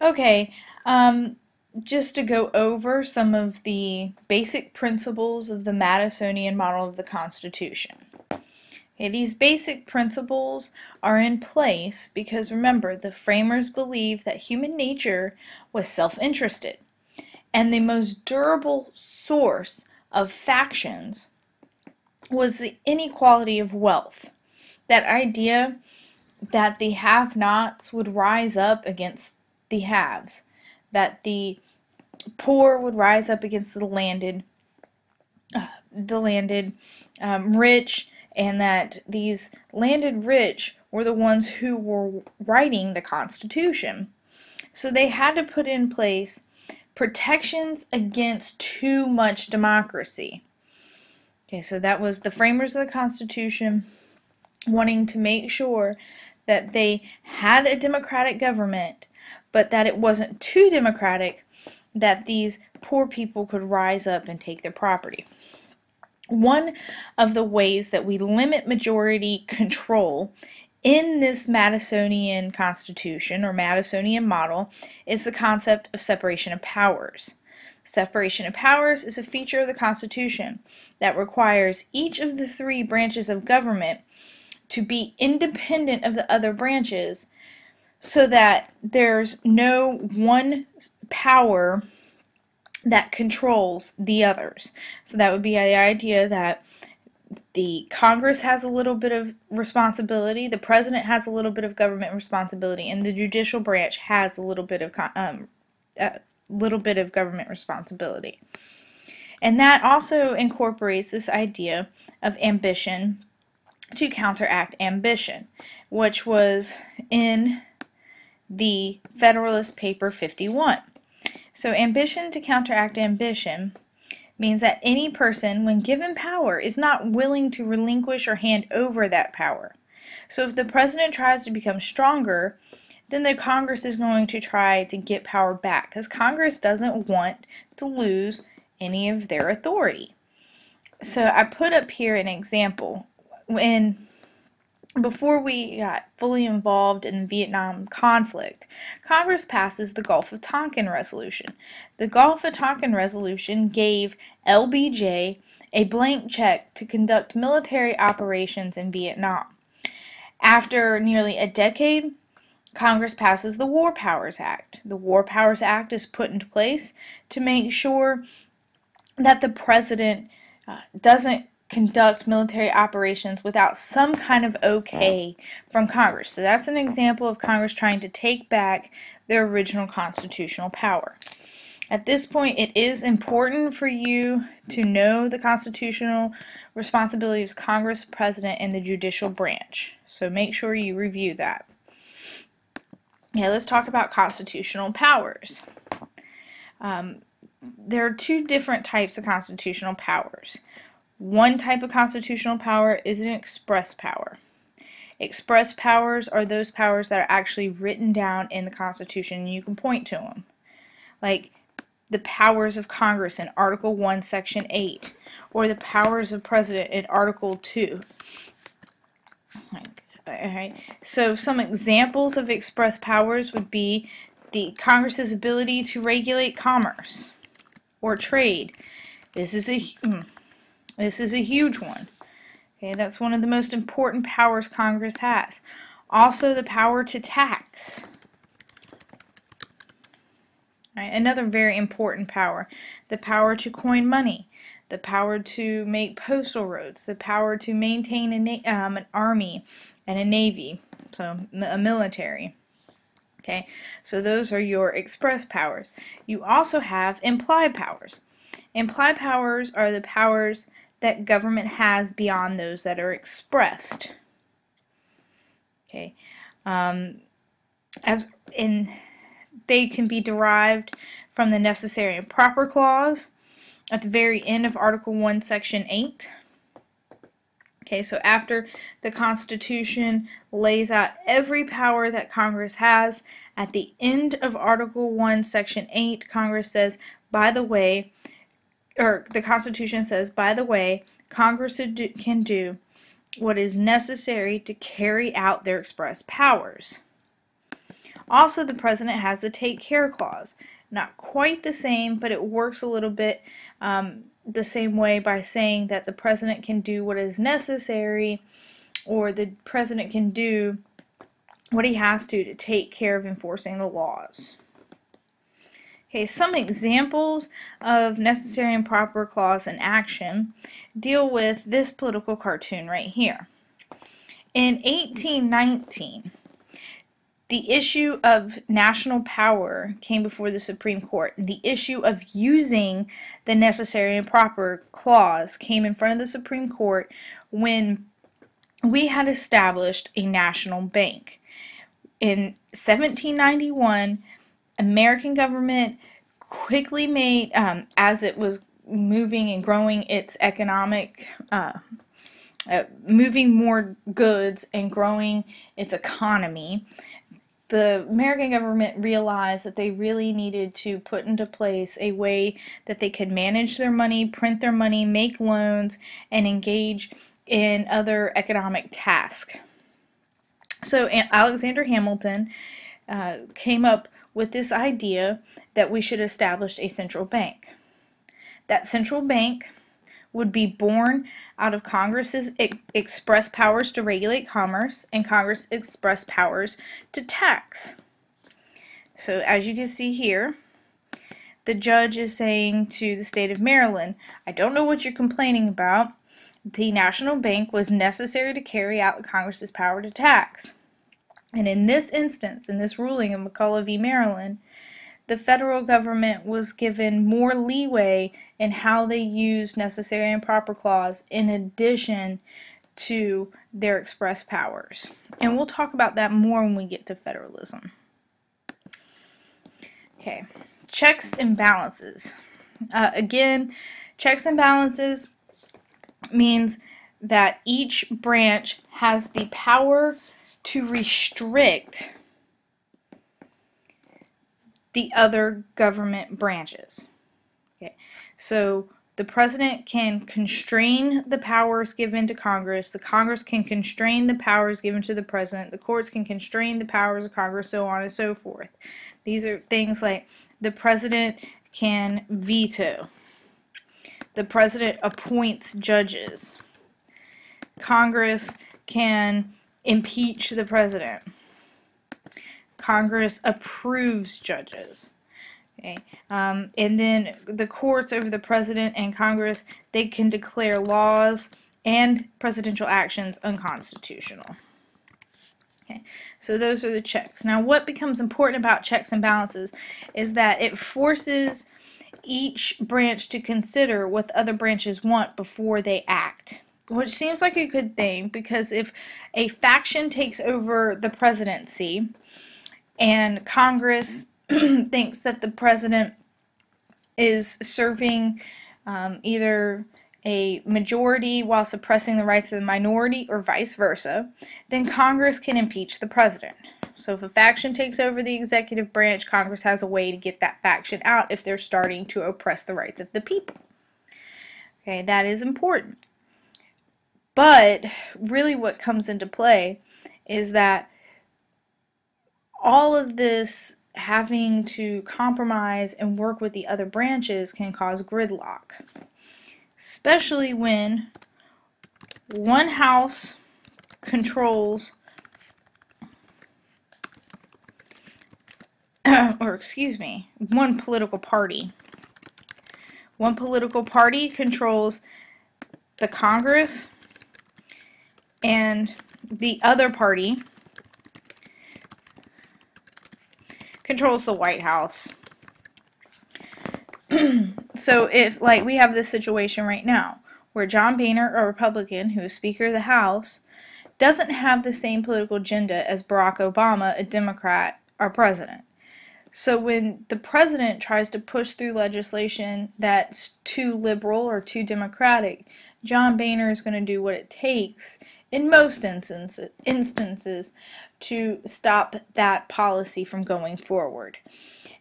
Okay, just to go over some of the basic principles of the Madisonian model of the Constitution. Okay, these basic principles are in place because remember, the framers believed that human nature was self-interested, and the most durable source of factions was the inequality of wealth. That idea that the have-nots would rise up against the haves, that the poor would rise up against the landed rich, and that these landed rich were the ones who were writing the Constitution. So they had to put in place protections against too much democracy. Okay, so that was the framers of the Constitution wanting to make sure that they had a democratic government, but that it wasn't too democratic, that these poor people could rise up and take their property. One of the ways that we limit majority control in this Madisonian Constitution or Madisonian model is the concept of separation of powers. Separation of powers is a feature of the Constitution that requires each of the three branches of government to be independent of the other branches so that there's no one power that controls the others. So that would be the idea that the Congress has a little bit of responsibility, the President has a little bit of government responsibility, and the judicial branch has a little bit of government responsibility. And that also incorporates this idea of ambition to counteract ambition, which was in the Federalist Paper 51. So ambition to counteract ambition means that any person, when given power, is not willing to relinquish or hand over that power. So if the president tries to become stronger, then the Congress is going to try to get power back, because Congress doesn't want to lose any of their authority. So I put up here an example. Before we got fully involved in the Vietnam conflict, Congress passes the Gulf of Tonkin Resolution. The Gulf of Tonkin Resolution gave LBJ a blank check to conduct military operations in Vietnam. After nearly a decade, Congress passes the War Powers Act. The War Powers Act is put into place to make sure that the president doesn't conduct military operations without some kind of okay from Congress. So that's an example of Congress trying to take back their original constitutional power. At this point, it is important for you to know the constitutional responsibilities of Congress, President, and the judicial branch. So make sure you review that. Okay, let's talk about constitutional powers. There are two different types of constitutional powers. One type of constitutional power is an express power. Express powers are those powers that are actually written down in the Constitution and you can point to them. Like the powers of Congress in Article 1, Section 8, or the powers of President in Article 2. Alright, so some examples of express powers would be the Congress's ability to regulate commerce or trade. This is a huge one. Okay, that's one of the most important powers Congress has. Also the power to tax. Right, another very important power. The power to coin money. The power to make postal roads. The power to maintain an army and a navy. So a military. Okay, so those are your express powers. You also have implied powers. Implied powers are the powers that government has beyond those that are expressed. Okay, they can be derived from the necessary and proper clause at the very end of Article 1, Section 8. Okay, so after the Constitution lays out every power that Congress has, at the end of Article 1, Section 8, Congress says, by the way, or the Constitution says, by the way, Congress can do what is necessary to carry out their express powers. Also, the president has the take care clause. Not quite the same, but it works a little bit the same way by saying that the president can do what is necessary, or the president can do what he has to take care of enforcing the laws. Okay, some examples of necessary and proper clause in action deal with this political cartoon right here. In 1819, the issue of national power came before the Supreme Court. The issue of using the necessary and proper clause came in front of the Supreme Court when we had established a national bank. In 1791, American government quickly made, as it was moving and growing its economic, moving more goods and growing its economy, the American government realized that they really needed to put into place a way that they could manage their money, print their money, make loans, and engage in other economic tasks. So Alexander Hamilton came up with this idea that we should establish a central bank. That central bank would be born out of Congress's express powers to regulate commerce and Congress' express powers to tax. So as you can see here, the judge is saying to the state of Maryland, I don't know what you're complaining about. The national bank was necessary to carry out Congress's power to tax. And in this instance, in this ruling of McCulloch v. Maryland, the federal government was given more leeway in how they used necessary and proper clause in addition to their express powers. And we'll talk about that more when we get to federalism. Okay, checks and balances. Again, checks and balances means that each branch has the power to restrict the other government branches. Okay, so the president can constrain the powers given to Congress, the Congress can constrain the powers given to the president, the courts can constrain the powers of Congress, so on and so forth. These are things like the president can veto, the president appoints judges, Congress can impeach the president, Congress approves judges. Okay. And then the courts over the president and Congress, they can declare laws and presidential actions unconstitutional. Okay. So those are the checks. Now what becomes important about checks and balances is that it forces each branch to consider what the other branches want before they act. Which seems like a good thing, because if a faction takes over the presidency and Congress thinks that the president is serving either a majority while suppressing the rights of the minority or vice versa, then Congress can impeach the president. So if a faction takes over the executive branch, Congress has a way to get that faction out if they're starting to oppress the rights of the people. Okay, that is important. But really what comes into play is that all of this having to compromise and work with the other branches can cause gridlock, especially when one house controls, one political party. One political party controls the Congress, and the other party controls the White House. So if, like, we have this situation right now where John Boehner, a Republican who is Speaker of the House, doesn't have the same political agenda as Barack Obama, a Democrat, our president. So when the president tries to push through legislation that's too liberal or too democratic, John Boehner is going to do what it takes in most instances to stop that policy from going forward.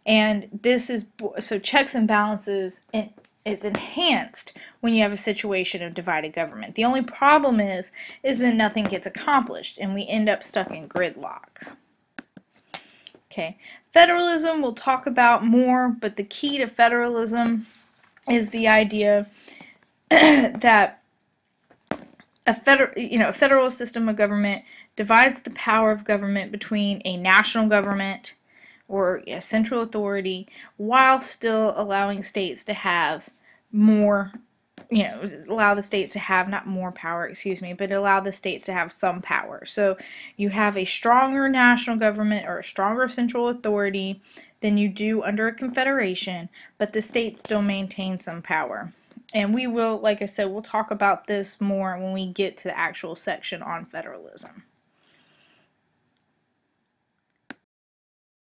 And this is, so checks and balances is enhanced when you have a situation of divided government. The only problem is that nothing gets accomplished and we end up stuck in gridlock. Okay, federalism we'll talk about more, but the key to federalism is the idea that a federal system of government divides the power of government between a national government or a central authority while still allowing states to have more, allow the states to have not more power, excuse me, but allow the states to have some power. So you have a stronger national government or a stronger central authority than you do under a confederation, but the states still maintain some power. And we will, like I said, we'll talk about this more when we get to the actual section on federalism.